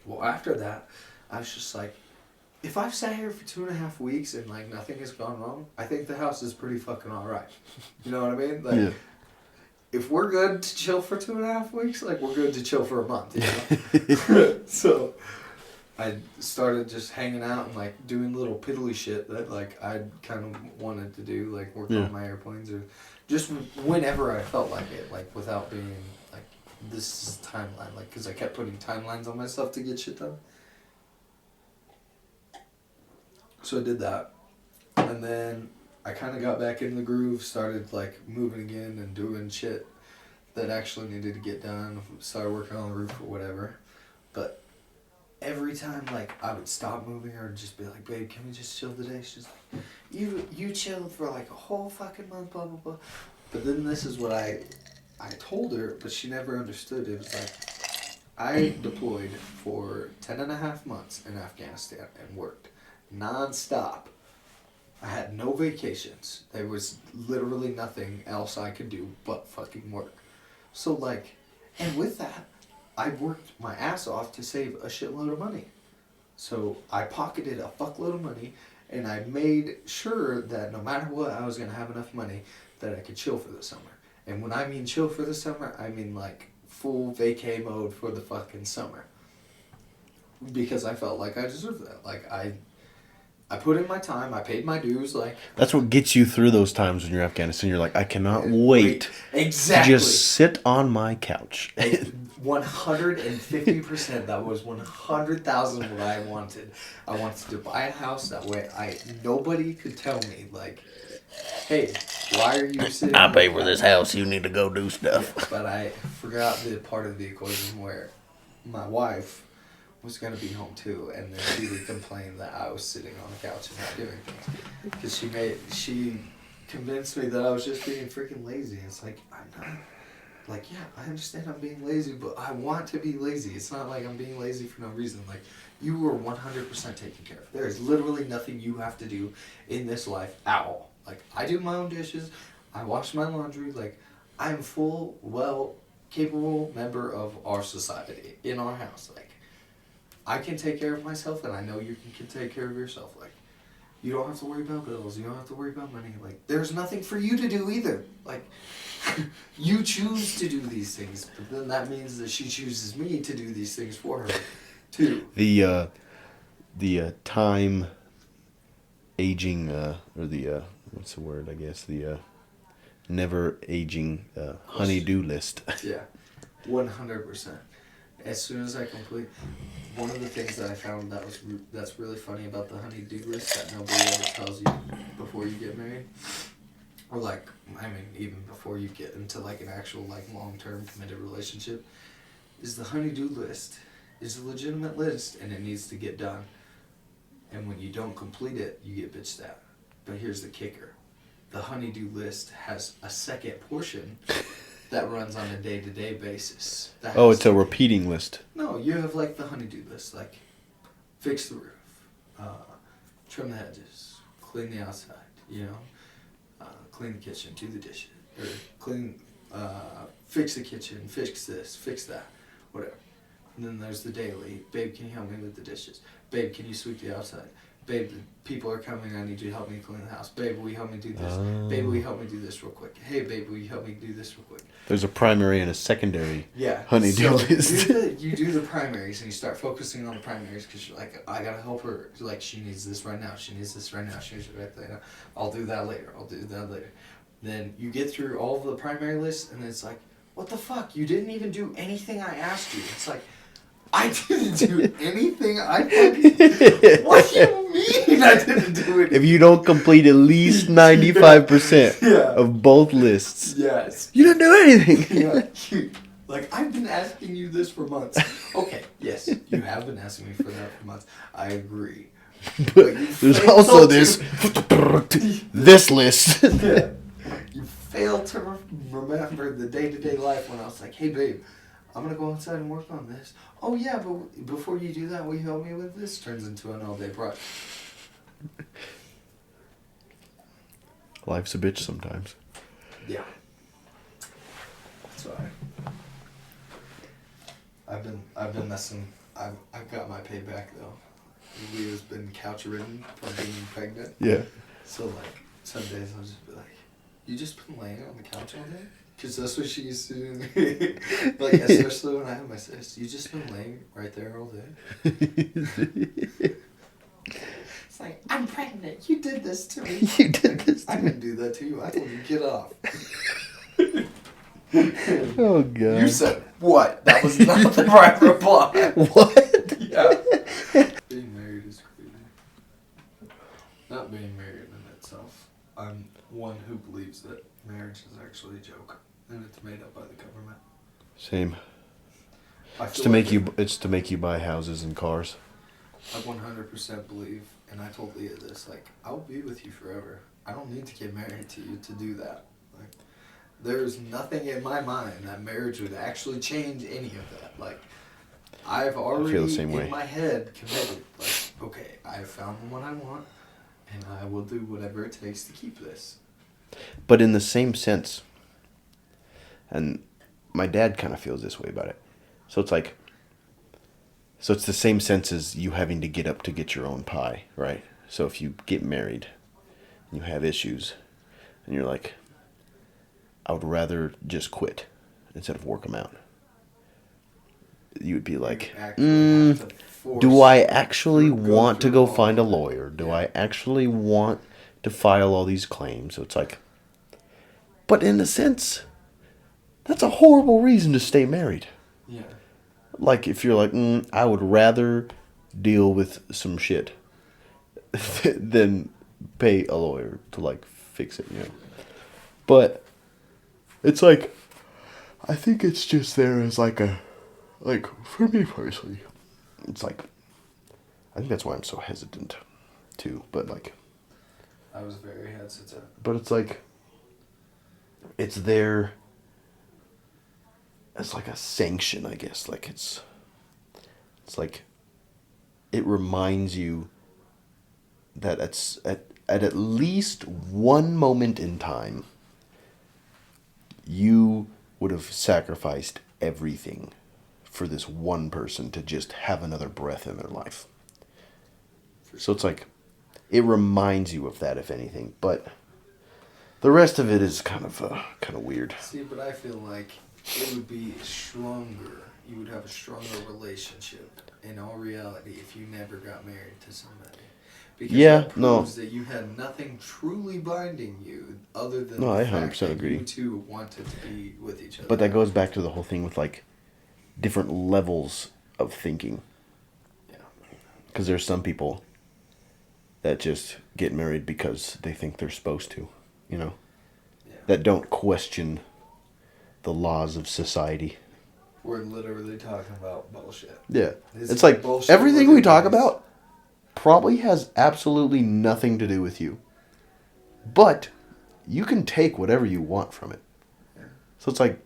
Well, after that, I was just like, if I've sat here for 2.5 weeks and like nothing has gone wrong, I think the house is pretty fucking alright. You know what I mean? Like, Yeah. if we're good to chill for 2.5 weeks, like we're good to chill for a month, you know? So I started just hanging out and like doing little piddly shit that like I kind of wanted to do, like work on my airplanes or just whenever I felt like it, like without being like, this is timeline, like, because I kept putting timelines on myself to get shit done. So I did that, and then I kind of got back in the groove, started like moving again and doing shit that actually needed to get done, started working on the roof or whatever. But every time like I would stop moving or just be like, babe, can we just chill today? She's like, you chilled for like a whole fucking month, blah blah blah. But then this is what I told her, but she never understood. It was like, I deployed for 10.5 months in Afghanistan and worked non-stop. I had no vacations. There was literally nothing else I could do but fucking work. So like, And with that, I worked my ass off to save a shitload of money. So I pocketed a fuckload of money, and I made sure that no matter what, I was going to have enough money that I could chill for the summer. And when I mean chill for the summer, I mean like full vacay mode for the fucking summer. Because I felt like I deserved that. Like I put in my time, I paid my dues, like... That's what gets you through those times when you're in Afghanistan. You're like, I cannot wait exactly. to just sit on my couch. 150%. That was 100,000 what I wanted. I wanted to buy a house that way. Nobody could tell me, like, hey, why are you sitting... I pay for this house. You need to go do stuff. Yeah, but I forgot the part of the equation where my wife was going to be home too, and then she would complain that I was sitting on the couch and not doing things. Because she convinced me that I was just being freaking lazy. It's like, I'm not. Like, yeah, I understand I'm being lazy, but I want to be lazy. It's not like I'm being lazy for no reason. Like, you were 100% taken care of. There is literally nothing you have to do in this life at all. Like, I do my own dishes. I wash my laundry. Like, I'm full, capable member of our society in our house. Like, I can take care of myself, and I know you can take care of yourself. Like, you don't have to worry about bills. You don't have to worry about money. Like, there's nothing for you to do either. Like, you choose to do these things, but then that means that she chooses me to do these things for her, too. The time aging, or the, what's the word, I guess, the never aging honey-do list. Yeah, 100%. As soon as I complete, one of the things that I found that's really funny about the honey-do list that nobody ever tells you before you get married, or like, I mean, even before you get into like an actual like long-term committed relationship, is the honey-do list is a legitimate list and it needs to get done. And when you don't complete it, you get bitched at. But here's the kicker: the honey-do list has a second portion that runs on a day-to-day basis. Oh, it's a repeating list. No, you have like the honey-do list, like fix the roof, trim the hedges, clean the outside, clean the kitchen, do the dishes, or fix the kitchen, fix this, fix that, whatever. And then there's the daily. Babe, can you help me with the dishes? Babe, can you sweep the outside? Babe, people are coming. I need you to help me clean the house. Babe, will you help me do this? Babe, will you help me do this real quick? Hey, babe, will you help me do this real quick? There's a primary and a secondary honey-do list. You do the primaries, and you start focusing on the primaries because you're like, I gotta help her. Like, she needs this right now. She needs this right now. She needs it right now. I'll do that later. Then you get through all of the primary lists, and it's like, what the fuck? You didn't even do anything I asked you. It's like, I didn't do anything. What do you mean I didn't do it? If you don't complete at least 95% of both lists, yes, you didn't do anything. Like, I've been asking you this for months. Okay, yes, you have been asking me for that for months. I agree. But there's also this list. Yeah. You failed to remember the day-to-day life when I was like, hey, babe, I'm going to go outside and work on this. Oh, yeah, but before you do that, will you help me with this? Turns into an all-day project. Life's a bitch sometimes. Yeah. That's why I've been messing. I've got my payback, though. Leah's been couch-ridden from being pregnant. Yeah. So, like, some days I'll just be like, you just been laying on the couch all day? Because that's what she used to do. Like, especially when I have my sis. You just been laying right there all day? It's like, I'm pregnant. You did this to me. You did this to I me. didn't do that to you. I told you, get off. Oh, God. You said, what? That was not the right reply. What? Yeah. Being married is crazy. Not being married in itself. I'm one who believes that marriage is actually a joke. And it's made up by the government. Same. It's to make you buy houses and cars. I 100% believe, and I told Leah this, like, I'll be with you forever. I don't need to get married to you to do that. Like, there's nothing in my mind that marriage would actually change any of that. Like, I've already feel the same way. in my head committed, like, okay, I've found what I want, and I will do whatever it takes to keep this. But in the same sense, and my dad kind of feels this way about it. So it's like, so it's the same sense as you having to get up to get your own pie, right? So if you get married, and you have issues, and you're like, I would rather just quit instead of work them out. You would be like, do I actually want to go find a lawyer? Do I actually want to file all these claims? So it's like, but in a sense, that's a horrible reason to stay married. Yeah. Like, if you're like, I would rather deal with some shit than pay a lawyer to, like, fix it, you know? But it's like, I think it's just there as like for me personally, it's like, I think that's why I'm so hesitant too, but like, I was very hesitant. but it's like, it's there as like a sanction, I guess. Like it's like, it reminds you that at least one moment in time, you would have sacrificed everything for this one person to just have another breath in their life. So it's like, it reminds you of that, if anything. But the rest of it is kind of weird. See, but I feel like it would be stronger. You would have a stronger relationship in all reality if you never got married to somebody. Because that proves that you had nothing truly binding you other than I the fact 100% that agree. you two wanted to be with each other. But that goes back to the whole thing with like different levels of thinking. Yeah. Because there's some people that just get married because they think they're supposed to, you know? Yeah. That don't question the laws of society. We're literally talking about bullshit. Yeah. It's like, everything we talk about probably has absolutely nothing to do with you. But you can take whatever you want from it. Yeah. So it's like,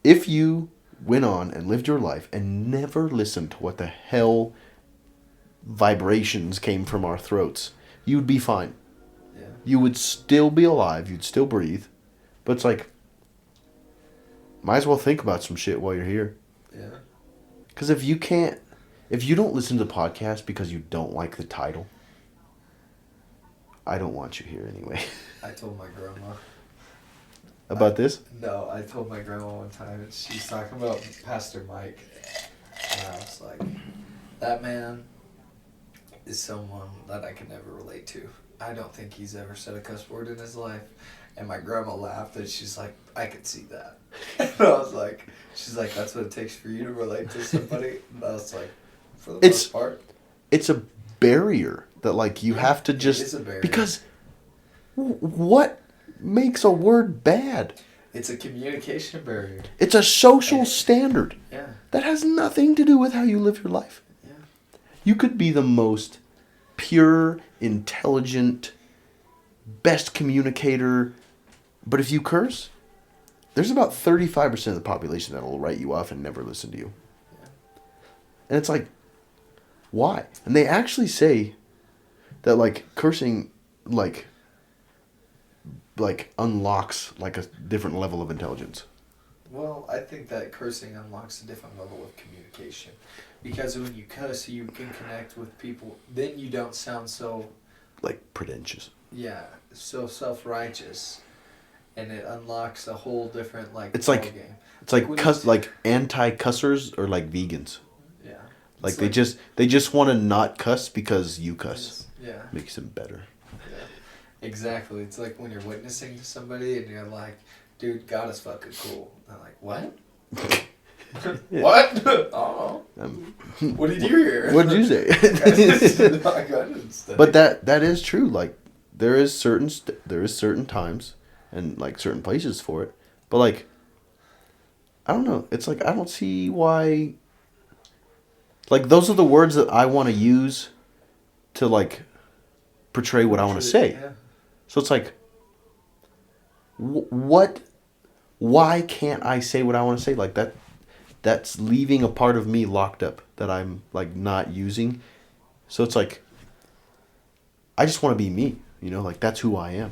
if you went on and lived your life and never listened to what the hell vibrations came from our throats, you'd be fine. Yeah. You would still be alive. You'd still breathe. But it's like, might as well think about some shit while you're here. Yeah. Because if you don't listen to the podcast because you don't like the title, I don't want you here anyway. I told my grandma. About this? No, I told my grandma one time, and she's talking about Pastor Mike. And I was like, that man is someone that I can never relate to. I don't think he's ever said a cuss word in his life. And my grandma laughed, and she's like, I could see that. And I was like, she's like, that's what it takes for you to relate to somebody? And I was like, for the most part. It's a barrier that, like, you have to just... It is a barrier. Because what makes a word bad? It's a communication barrier. It's a social standard. Yeah. That has nothing to do with how you live your life. Yeah. You could be the most pure, intelligent, best communicator, but if you curse, there's about 35% of the population that will write you off and never listen to you. Yeah. And it's like, why? And they actually say that, like, cursing, like unlocks, like, a different level of intelligence. Well, I think that cursing unlocks a different level of communication. Because when you cuss, you can connect with people. Then you don't sound so... Like, pretentious. Yeah, so self-righteous. And it unlocks a whole different, like, it's like game. It's like anti-cussers or like vegans. Yeah. Like they just want to not cuss because you cuss. Yeah. Makes them better. Yeah. Exactly. It's like when you're witnessing to somebody and you're like, dude, God is fucking cool. And they're like, what? What? Oh. What did you hear? What did you say? But that is true. Like, there is certain times and, like, certain places for it. But, like, I don't know. It's like, I don't see why. Like, those are the words that I want to use to, like, portray what I want to say. Yeah. So it's like, why can't I say what I want to say? Like, that's leaving a part of me locked up that I'm, like, not using. So it's like, I just want to be me, you know? Like, that's who I am.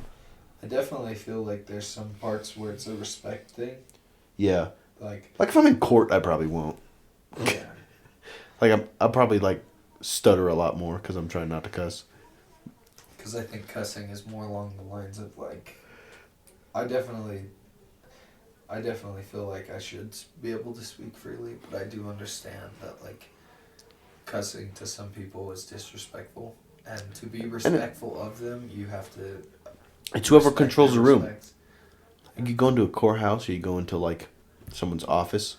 I definitely feel like there's some parts where it's a respect thing. Yeah. Like if I'm in court, I probably won't. yeah. Like I'll probably like stutter a lot more because I'm trying not to cuss. Because I think cussing is more along the lines of like, I definitely feel like I should be able to speak freely, but I do understand that like, cussing to some people is disrespectful, and to be respectful of them, you have to. It's whoever respect controls the their room. respect. Like you go into a courthouse or you go into like someone's office.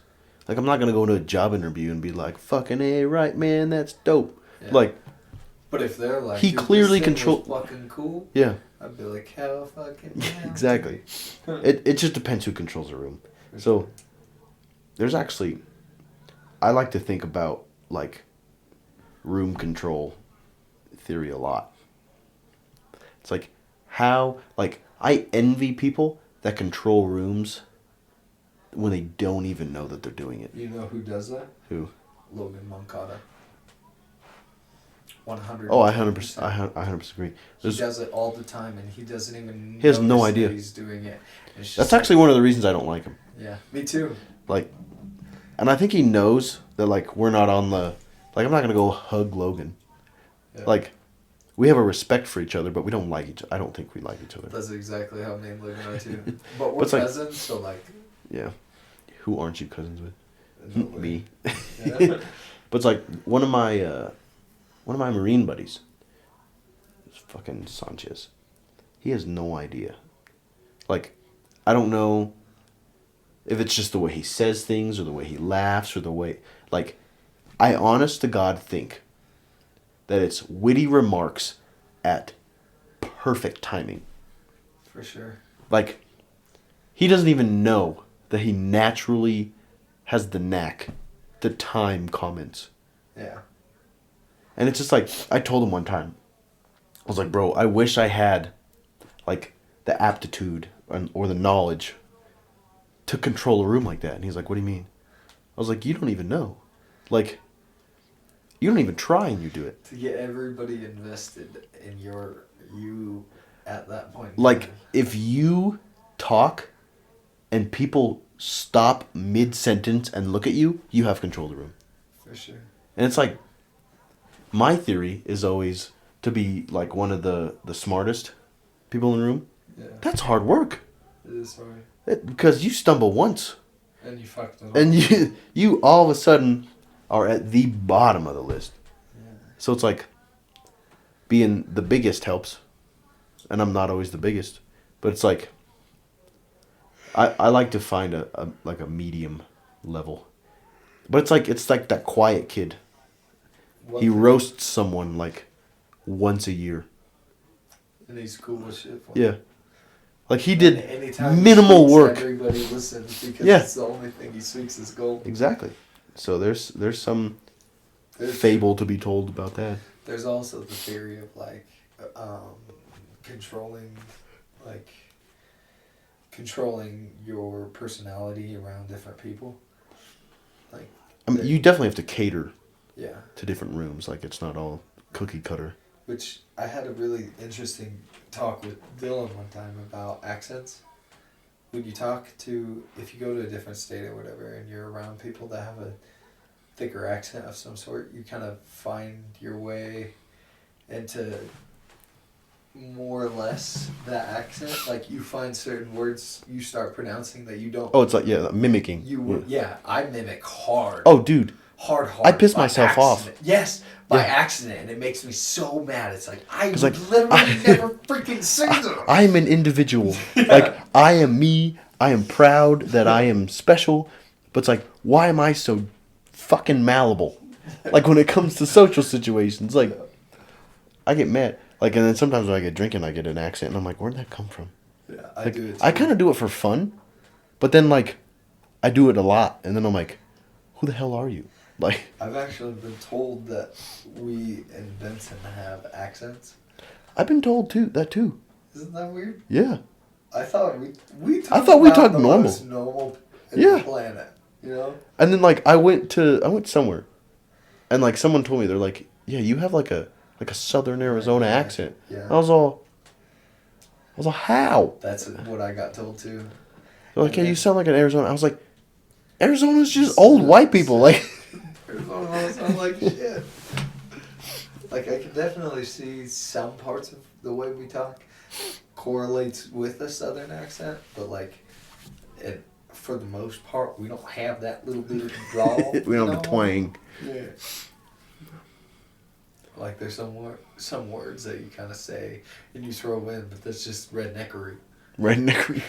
Like I'm not gonna go into a job interview and be like, "Fucking A, right, man, that's dope." Yeah. Like, But if they're like, he "Dude, clearly this thing was control. fucking cool," Yeah, I'd be like, hell fucking yeah. exactly. It just depends who controls the room. So there's actually, I like to think about like room control theory a lot. It's like how like I envy people that control rooms when they don't even know that they're doing it. You know who does that? Who? Logan Moncada. 100. Oh, I 100%. I 100% agree. He does it all the time, and he doesn't even. He has no notice idea. that he's doing it. It's just That's actually one of the reasons I don't like him. Yeah, me too. Like, and I think he knows that like we're not on the like I'm not gonna go hug Logan. Yeah. Like, we have a respect for each other, but we don't like each. I don't think we like each other. That's exactly how me and Logan are too. But we're But it's like- cousins, so like. Yeah. Who aren't you cousins with? nobody. Me. Yeah. But it's like one of my Marine buddies. Is fucking Sanchez. He has no idea. Like, I don't know if it's just the way he says things or the way he laughs or the way like I honest to God think that it's witty remarks at perfect timing. For sure. Like, he doesn't even know that he naturally has the knack to time comments. Yeah. And it's just like, I told him one time, I was like, bro, I wish I had, like, the aptitude or the knowledge to control a room like that. And he's like, what do you mean? I was like, you don't even know. Like, you don't even try and you do it. To get everybody invested in you at that point. Like, if you talk and people stop mid-sentence and look at you, you have control of the room. For sure. And it's like, my theory is always to be like one of the smartest people in the room. Yeah. That's hard work. It is hard. Because you stumble once. And you fucked it up. And you all of a sudden are at the bottom of the list. Yeah. So it's like, being the biggest helps. And I'm not always the biggest. But it's like, I like to find a medium level. But it's like that quiet kid. What He the- roasts someone like once a year. And he's cool as shit. For Yeah. Like he did Anytime he minimal speaks, work. Everybody listens because Yeah. it's the only thing he speaks is gold. Exactly. So there's some There's, fable to be told about that. there's also the theory of like controlling your personality around different people. Like I mean, you definitely have to cater yeah. to different rooms. Like it's not all cookie cutter. Which I had a really interesting talk with Dylan one time about accents. When you if you go to a different state or whatever and you're around people that have a thicker accent of some sort, you kind of find your way into more or less that accent. Like you find certain words you start pronouncing that you don't. Oh, it's like, mimicking. I mimic hard. Oh, dude. Hard. I piss by myself accident. off. Yes, by Yeah. accident, and it makes me so mad. It's like I 'Cause, would like, literally never freaking say that. I am an individual. Like, I am me. I am proud that I am special. But it's like, why am I so fucking malleable? Like, when it comes to social situations, like, I get mad. Like, and then sometimes when I get drinking, I get an accent, and I'm like, where'd that come from? Yeah, I Like, do it. I kind of do it for fun, but then, like, I do it a lot, and then I'm like, who the hell are you? Like, I've actually been told that we and Benson have accents. I've been told that too. Isn't that weird? Yeah. I thought we talked. I thought we about talked the normal. most normal in Yeah. the planet. You know. And then, like, I went somewhere, and, like, someone told me, they're like, yeah, you have, like a Southern Arizona Yeah. accent. Yeah. I was all, how? That's what I got told too. They're like, yeah, you sound like an Arizona. I was like, Arizona's just old white people. Like, Arizona all sound like shit. Like, I can definitely see some parts of the way we talk correlates with a southern accent, but like, for the most part, we don't have that little bit of drawl. we don't have the twang. Yeah. Like, there's some words that you kind of say and you throw in, but that's just redneckery. Redneck.